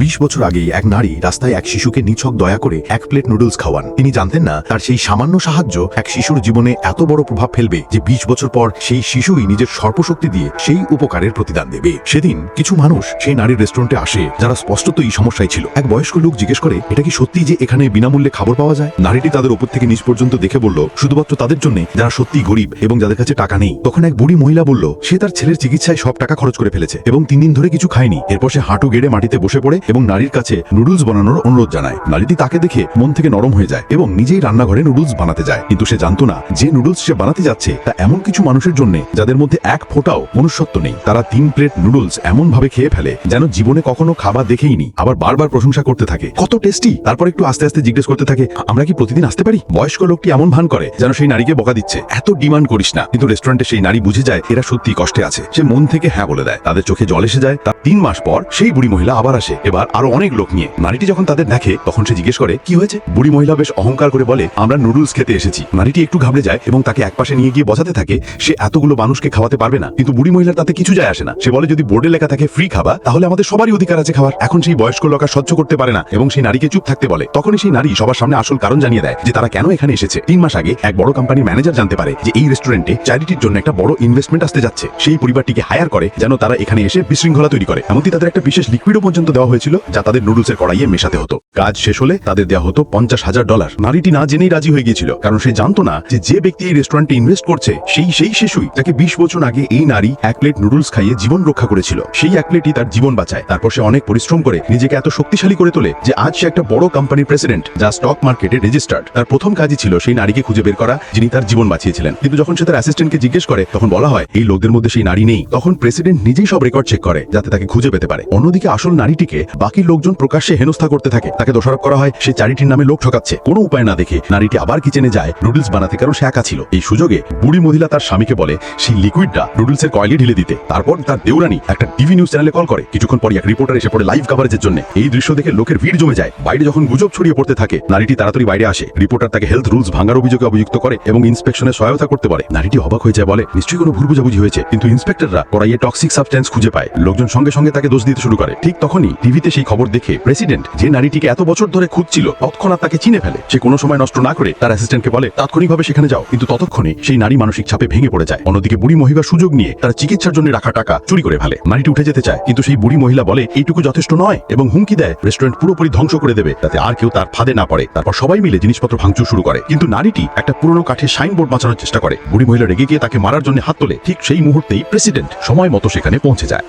20 বছর আগেই এক নারী রাস্তায় এক শিশুকে নিছক দয়া করে এক প্লেট নুডলস খাওয়ান। তিনি জানতেন না তার সেই সামান্য সাহায্য এক শিশুর জীবনে এত বড় প্রভাব ফেলবে যে 20 বছর পর সেই শিশুই নিজের সর্বশক্তি দিয়ে সেই উপকারের প্রতিদান দেবে। সেদিন কিছু মানুষ সেই নারীর রেস্টুরেন্টে আসে যারা স্পষ্টত এই সমস্যায় ছিল। এক বয়স্ক লোক জিজ্ঞেস করে, এটা কি সত্যি যে এখানে বিনামূল্যে খাবার পাওয়া যায়? নারীটি তাদের উপর থেকে নিচ পর্যন্ত দেখে বলল, শুধুমাত্র তাদের জন্য যারা সত্যি গরিব এবং যাদের কাছে টাকা নেই। তখন এক বুড়ি মহিলা বলল, সে তার ছেলের চিকিৎসায় সব টাকা খরচ করে ফেলেছে এবং 3 দিন ধরে কিছু খায়নি। এরপর সে হাঁটু গেড়ে মাটিতে বসে পড়ে এবং নারীর কাছে নুডলস বানানোর অনুরোধ জানায়। নারীটি তাকে দেখে মন থেকে নরম হয়ে যায় এবং নিজেই রান্নাঘরে নুডলস বানাতে যায়। কিন্তু সে জানতো না যে নুডলস সে বানাতে যাচ্ছে তা এমন কিছু মানুষের জন্য যাদের মধ্যে এক ফোঁটাও মনুষ্যত্ব নেই। তারা 3 প্লেট নুডলস এমন ভাবে খেয়ে ফেলে যেন জীবনে কখনো খাবার দেখেইনি, আবার বারবার প্রশংসা করতে থাকে, কত টেস্টি। তারপর একটু আস্তে আস্তে জিজ্ঞেস করতে থাকে, আমরা কি প্রতিদিন আসতে পারি? বয়স্ক লোকটি এমন ভান করে যেন সেই নারীকে বকা দিচ্ছে, এত ডিমান্ড করিস না। কিন্তু রেস্টুরেন্টে সেই নারী বুঝে যায় এরা সত্যি কষ্টে আছে। সে মন থেকে হ্যাঁ বলে দেয়। তাদের চোখে জল এসে যায়। তার 3 মাস পর সেই বুড়ি মহিলা আবার আসে, এবার আরো অনেক লোক নিয়ে। নারীটি যখন তাদের দেখে তখন সে জিজ্ঞেস করে, কি হয়েছে? বুড়ি মহিলা বেশ অহংকার করে বলে, আমরা নুডলস খেতে এসেছি। নারীটি একটু ঘাবড়ে যায় এবং তাকে একপাশে নিয়ে গিয়ে বোঝাতে থাকে সে এতগুলো মানুষকে খাওয়াতে পারবে না। কিন্তু বুড়ি মহিলার তাতে কিছু যায় আসে না। সে বলে, যদি বোর্ডে লেখা থাকে ফ্রি খাবা তাহলে আমাদের সবারই অধিকার আছে খাবার। এখন সেই বয়স্ক লোক আর সহ্য করতে পারে না এবং সেই নারীকে চুপ থাকতে বলে। তখনই সেই নারী সবার সামনে আসল কারণ জানিয়ে দেয় যে তারা কেন এখানে এসেছে। 3 মাস আগে এক বড় কোম্পানির ম্যানেজার জানতে পারে যে এই রেস্টুরেন্টে চ্যারিটির জন্য একটা বড় ইনভেস্টমেন্ট আসতে যাচ্ছে। সেই পরিবারটিকে হায়ার করে যেন তারা এখানে এসে বিশৃঙ্খলা তৈরি করে। এমনকি তাদের একটা বিশেষ লিকুইডও পর্যন্ত দেওয়া হয়েছিল যা তাদের নুডলসের কড়াইয়ে মেশাতে হতো। কাজ শেষ হলে তাদের দেওয়া হতো $50,000। নারীটি না জেনেই রাজি হয়ে গিয়েছিল, কারণ সে জানতো না যে ব্যক্তি এই রেস্টুরেন্টে ইনভেস্ট করছে সেই শিশুই যাকে 20 বছর আগে এই নারী এক প্লেট নুডলস খাইয়ে জীবন রক্ষা করেছিল। সেই এক প্লেটই তার জীবন বাঁচায়। তারপর সে অনেক পরিশ্রম করে নিজেকে এত শক্তিশালী করে তোলে যে আজ সে একটা বড় কোম্পানির প্রেসিডেন্ট, যা স্টক মার্কেটে রেজিস্টার্ড। তার প্রথম কাজই ছিল সেই নারীকে খুঁজে বের করা যিনি তার জীবন বাঁচিয়েছিলেন। কিন্তু যখন সে তার অ্যাসিস্ট্যান্টকে জিজ্ঞেস করে তখন বলা হয় এই লোকদের মধ্যে সেই নারী নেই। তখন প্রেসিডেন্ট নিজেই সব রেকর্ড চেক করে যাতে তাকে খুঁজে পেতে পারে। অন্যদিকে আসল নারীটিকে বাকি লোকজন প্রকাশ্যে হেনস্থা করতে থাকে। তাকে দোষারোপ করা হয় সে চ্যারিটির নামে লোক ঠকাচ্ছে। কোনো উপায় না দেখে নারীটি আবার কিচেনে যায় নুডলস বানাতে, কারণ সে একা ছিল। এই সুযোগে বুড়ি মহিলা তার স্বামীকে বলে সেই লিকুইডটা নুডলসের কয়েলে ঢেলে দিতে। তারপর তার দেউরানী একটা টিভি নিউজ চ্যানেলে কল করে। কিছুক্ষণ পর এক রিপোর্টার এসে পড়ে লাইভ কভারেজের জন্য। এই দৃশ্য দেখে লোকের ভিড় জমে যায়। বাইরে যখন গুজব ছড়িয়ে পড়তে থাকে নারীটি তাড়াতাড়ি বাইরে আসে। রিপোর্টার তাকে হেলথ রুলস ভাঙার অভিযোগে অভিযুক্ত করে এবং ইন্সপেকশনে সহায়তা করতে বলে। নারীটি অবাক হয়ে যায়, বলে নিশ্চয়ই কোনো ভুল বুঝাবুঝি হয়েছে। কিন্তু ইন্সপেক্টররা কড়াইয়ে টক্সিক সাবস্টেন্স খুঁজে পায়। লোকজন সঙ্গে সঙ্গে তাকে দোষ দিতে শুরু করে। ঠিক তখনই টিভিতে সেই খবর দেখে প্রেসিডেন্ট যে নারীটিকে এত বছর ধরে খুঁজছিল তৎক্ষণাৎ তাকে চিনে ফেলে। সে কোনো সময় নষ্ট না করে তার অ্যাসিস্ট্যান্টকে বলে তাৎক্ষণিকভাবে সেখানে যাও। কিন্তু ততক্ষণে সেই নারী মানসিক চাপে ভেঙে পড়ে যায়। অন্যদিকে বুড়ি মহিলার সুযোগ নিয়ে তার চিকিৎসার জন্য রাখা টাকা চুরি করে ফেলে। নারীটি উঠে যেতে চায় কিন্তু সেই বুড়ি মহিলা বলে এইটুকু যথেষ্ট নয় এবং হুমকি দেয় রেস্টুরেন্ট পুরোপুরি ধ্বংস করে দেবে যাতে আর কেউ তার ফাঁদে না পড়ে। তারপর সবাই মিলে জিনিসপত্র ভাঙচুর শুরু করে। কিন্তু নারীটি একটা পুরনো কাঠের সাইনবোর্ড বাঁচানোর চেষ্টা করে। বুড়ি মহিলা রেগে গিয়ে তাকে মারার জন্য হাত তোলে। ঠিক সেই মুহূর্তেই প্রেসিডেন্ট সময় মতো সেখানে পৌঁছে যায়।